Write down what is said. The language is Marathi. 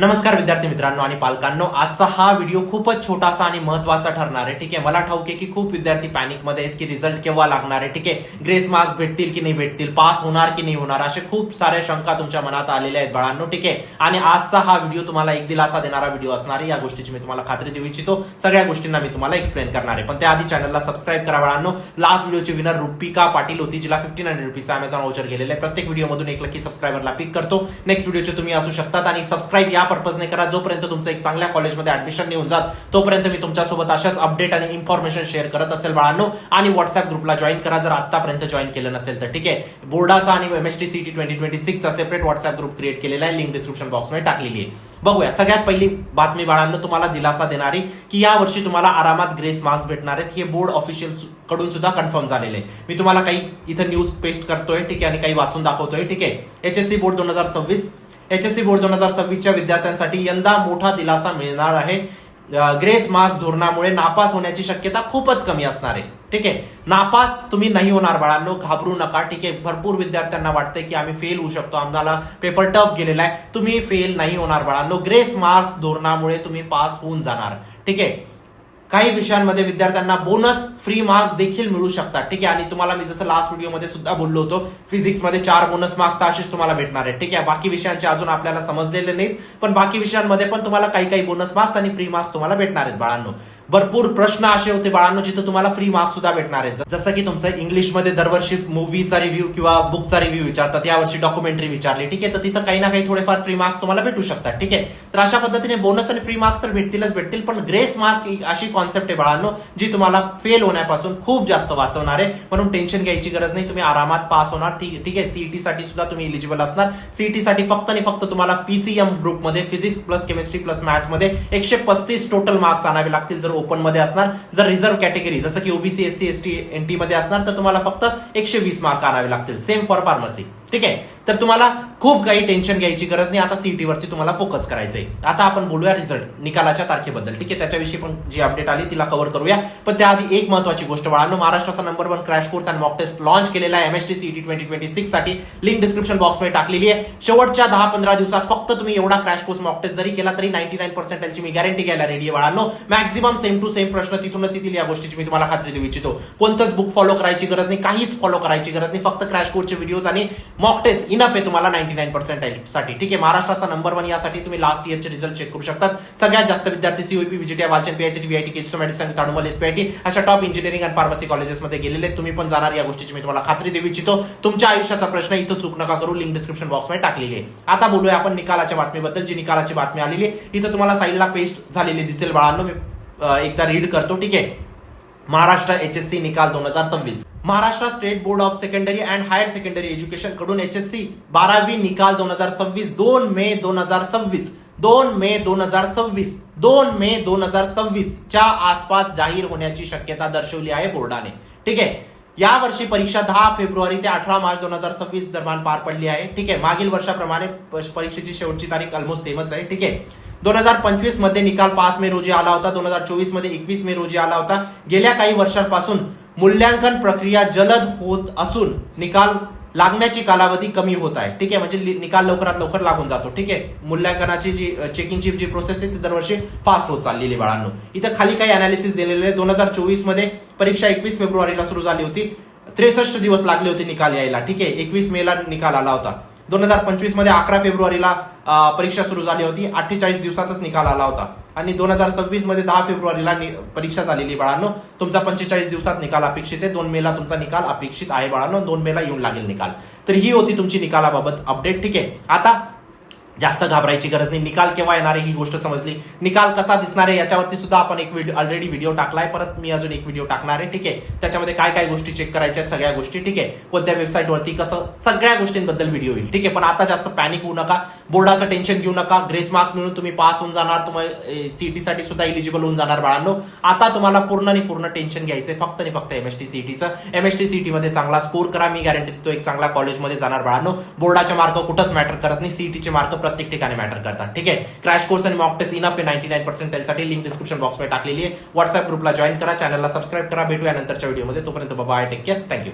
नमस्कार विद्यार्थी मित्रांनो आणि पालकांनो, आजचा हा व्हिडिओ खूपच छोटासा आणि महत्त्वाचा ठरणार आहे. ठीक आहे, मला ठाऊक आहे की खूप विद्यार्थी पॅनिकमध्ये आहेत की रिझल्ट केव्हा लागणार आहे. ठीक आहे, ग्रेस मार्क्स भेटतील की नाही भेटतील, पास होणार की नाही होणार, असे खूप साऱ्या शंका तुमच्या मनात आलेल्या आहेत बाळांनो. ठीक आहे, आणि आजचा हा व्हिडिओ तुम्हाला एक दिलासा देणारा व्हिडिओ असणार आहे. या गोष्टीची मी तुम्हाला खात्री देऊ इच्छितो. सगळ्या गोष्टींना मी तुम्हाला एक्सप्लेन करणार आहे, पण त्याआधी चॅनलला सबस्क्राईब करा बाळांनो. लास्ट व्हिडिओची विनर रुपिका पाटील होती, जिला 1500 रुपीचा अमेझॉन व्हाउचर गेलेला आहे. प्रत्येक व्हिडिओमधून एक लकी सबस्क्रायबरला पिक करतो. नेक्स्ट व्हिडिओचे तुम्ही असू शकतात आणि सबस्क्राईब या पर्पजने करा, जोपर्यंत तुमचं एक चांगल्या कॉलेजमध्ये ऍडमिशन येऊन जात तोपर्यंत मी तुमच्यासोबत अशाच अपडेट आणि इन्फॉर्मेशन शेअर करत असेल बाळांनो. आणि व्हॉट्सअप ग्रुपला जॉईन करा जर आतापर्यंत जॉईन केलं नसेल तर. ठीक आहे, बोर्डाचा आणि MSTCT 2026 चा सेपरेट व्हॉट्सअप ग्रुप क्रिएट केलेला आहे, लिंक डिस्क्रिप्शन बॉक्समध्ये टाकलेली आहे. बघूया, सगळ्यात पहिली बातमी बाळांनो तुम्हाला दिलासा देणारी की या वर्षी तुम्हाला आरामात ग्रेस मार्क्स भेटणार आहेत. हे बोर्ड ऑफिशियल कडून सुद्धा कन्फर्म झालेले आहे. मी तुम्हाला काही इथं न्यूज पेस्ट करतोय, ठीक आहे, आणि काही वाचून दाखवतोय. ठीक आहे, HSC बोर्ड 2026 HSC बोर्ड 2026च्या विद्यार्थ्यांसाठी यंदा मोठा दिलासा मिळणार आहे. ग्रेस मार्क्स धोरणामुळे नापास होण्याची शक्यता खूपच कमी असणार आहे. ठीक आहे, नापास तुम्ही नाही होणार बाळांनो, घाबरू नका. ठीक आहे, भरपूर विद्यार्थ्यांना वाटतंय की आम्ही फेल होऊ शकतो, आम्हाला पेपर टफ गेलेला आहे. तुम्ही फेल नाही होणार बाळांनो. ग्रेस मार्क्स धोरणामुळे तुम्ही पास होऊन जाणार. ठीक आहे, काही विषयांमध्ये विद्यार्थ्यांना बोनस फ्री मार्क्स देखील मिळू शकतात. ठीक आहे, आणि तुम्हाला मी जसं लास्ट व्हिडिओमध्ये सुद्धा बोललो होतो, फिजिक्समध्ये 4 बोनस मार्क्स तर असेच तुम्हाला भेटणार आहेत. ठीक आहे, बाकी विषयांचे अजून आपल्याला समजलेले नाहीत, पण बाकी विषयांमध्ये पण तुम्हाला काही बोनस मार्क्स आणि फ्री मार्क्स तुम्हाला भेटणार आहेत बाळांनो. भरपूर प्रश्न असे होते बाळांनो जिथे तुम्हाला फ्री मार्क्स सुद्धा भेटणार आहेत. जसं की तुमचं इंग्लिशमध्ये दरवर्षी मूवीचा रिव्ह्यू किंवा बुकचा रिव्ह्यू विचारतात, यावर्षी डॉक्युमेंटरी विचारली. ठीक आहे, तर तिथं काही ना काही थोडेफार फ्री मार्क्स तुम्हाला भेटू शकतात. ठीक आहे, तर अशा पद्धतीने बोनस आणि फ्री मार्क्स तर भेटतील, पण ग्रेस मार्क अशी कॉन्सेप्ट आहे बाळांनो जी तुम्हाला फेल होण्यापासून खूप जास्त वाचवणार आहे. म्हणून टेन्शन घ्यायची गरज नाही, तुम्ही आरामात पास होणार. ठीक आहे, सीईटी साठी सुद्धा तुम्ही इलिजिबल असणार. सीईटी साठी फक्त आणि फक्त तुम्हाला PCM ग्रुपमध्ये physics plus chemistry plus maths मध्ये 135 टोटल मार्क्स आणावे लागतील जर ओपन मध्ये असणार. जर रिझर्व्ह कॅटेगरी जसं की OBC SC ST NT मध्ये असणार तर तुम्हाला फक्त 120 मार्क आणावे लागतील. Same for pharmacy. ठीक आहे, तर तुम्हाला खूप काही टेन्शन घ्यायची गरज नाही. आता सीईटी वरती तुम्हाला फोकस करायचंय. आता आपण बोलूया रिझल्ट निकालाच्या तारखेबद्दल. ठीक आहे, त्याच्याविषयी पण जी अपडेट आली तिला कव्हर करूया. पण त्याआधी एक महत्वाची गोष्ट बाळांनो, महाराष्ट्राचा नंबर 1 क्रॅश कोर्स आणि मॉक टेस्ट लॉन्च केलेला आहे MSTCT 2026 साठी. लिंक डिस्क्रिप्शन बॉक्समध्ये टाकलेली आहे. शेवटच्या 10-15 दिवसात फक्त तुम्ही एवढा क्रॅश कोर्स मॉक टेस्ट जरी केला तरी 99% मी गॅरंटी घ्यायला रेडी आहे बाळांनो. मॅक्झिमम सेम टू सेम प्रश्न तिथूनच येतील, या गोष्टीची मी तुम्हाला खात्री देऊ इच्छितो. कोणतंच बुक फॉलो करायची गरज नाही, काहीच फॉलो करायची गरज नाही. फक्त क्रॅश कोर्सचे व्हिडिओज आणि मॉक टेस्ट इनफ आहे तुम्हाला 99% साठी. ठीक आहे, महाराष्ट्राचा नंबर 1 यासाठी तुम्ही लास्ट इयरचे रिझल्ट चेक करू शकतात. सगळ्यात जास्त विद्यार्थी COEP, VGT, Walchand, PICT, VIT, KGC medicine, Thadomal, SPIT अशा टॉप इंजिनिअरिंग आणि फार्मसी कॉलेजेसमध्ये गेलेले. तुम्ही पण जाणार, या गोष्टीची मी तुम्हाला खात्री देऊ इच्छितो. तुमच्या आयुष्याचा प्रश्न इथं चूक नका करू, लिंक डिस्क्रिप्शन बॉक्समध्ये टाकलेली आहे. आता बोलूया आपण निकालाच्या बातमीबद्दल. जी निकालाची बातमी आलेली आहे इथं तुम्हाला साईडला पेस्ट झालेली दिसेल बाळांनो. मी एकदा रीड करतो. ठीक आहे, महाराष्ट्र HSC निकाल 2026. Maharashtra state board of secondary and higher secondary education कडून HSC 12वी निकाल 2026 2 मे 2026 च्या आसपास जाहीर होण्याची शक्यता दर्शवली आहे बोर्डाने. ठीक आहे, या वर्षी परीक्षा 10 फेब्रुवारी ते 18 मार्च 2026 दरम्यान पार पडली आहे. ठीक आहे, मागील वर्षाप्रमाणे परीक्षेची शेवटची तारीख ऑलमोस्ट सेमच आहे. ठीक आहे, 2025 मध्ये निकाल 5 मे रोजी आला होता, 2024 मध्ये 21 मे रोजी आला होता. गेल्या काही वर्षांपासून मूल्यांकन प्रक्रिया जलद होत असून निकाल लागण्याची कालावधी कमी होत आहे. ठीक आहे, म्हणजे निकाल लवकरात लवकर लागून जातो. ठीक आहे, मूल्यांकनाची जी चेकिंगची जी प्रोसेस आहे ती दरवर्षी फास्ट होत चाललेली बाळांनो. इथं खाली काही अनालिसिस दिलेले आहे. 2024 मध्ये परीक्षा 21 फेब्रुवारीला सुरू झाली होती, 63 दिवस लागले होते निकाल यायला. ठीक आहे, 21 मे ला निकाल आला होता. 2025 मध्ये 11 फेब्रुवारीला परीक्षा सुरू झाली होती, 48 दिवसातच निकाल आला होता. आणि 2026 मध्ये 10 फेब्रुवारीला परीक्षा झालेली बाळांनो. तुमचा 45 दिवसात निकाल अपेक्षित आहे. 2 मेला तुमचा निकाल अपेक्षित आहे बाळांनो. 2 मेला येऊन लागेल निकाल. तर ही होती तुमची निकालाबाबत अपडेट. ठीक आहे, आता जास्त घाबरायची गरज नाही. निकाल केव्हा येणार आहे ही गोष्ट समजली. निकाल कसा दिसणार आहे याच्यावरती सुद्धा आपण एक ऑलरेडी व्हिडिओ टाकलाय. परत मी अजून एक व्हिडिओ टाकणार आहे. ठीक आहे, त्याच्यामध्ये काय गोष्टी चेक करायच्या आहेत सगळ्या गोष्टी. ठीक आहे, कोणत्या वेबसाईटवरती कसं सगळ्या गोष्टींबद्दल व्हिडिओ येईल. ठीक आहे, पण आता जास्त पॅनिक होऊ नका, बोर्डाचं टेन्शन घेऊ नका. ग्रेस मार्क्स मिळून तुम्ही पास होऊन जाणार, तुम्ही सीईटी साठी सुद्धा इलिजिबल होऊन जाणार बाळांनो. आता तुम्हाला पूर्ण टेन्शन घ्यायचंय फक्त आणि फक्त MSTCTचं. MSTCT मध्ये चांगला स्कोर करा, मी गॅरंटी देतो एक चांगला कॉलेजमध्ये जाणार बाळांनो. बोर्डाचे मार्क कुठंच मॅटर करत नाही, सीईटीचे मार्क प्रत्येक ठिकाणी मॅटर करतात. ठीक आहे, क्रॅश कोर्स आणि मॉक टेस्ट इनफ आहे 99% साठी. लिंक डिस्क्रिप्शन बॉक्समध्ये टाकलेली आहे. व्हॉट्सअप ग्रुपला जॉईन करा, चॅनलला सबस्क्राईब करा. भेटूया नंतरच्या व्हिडिओमध्ये. तोपर्यंत बाय, टेक केअर, थँक्यू.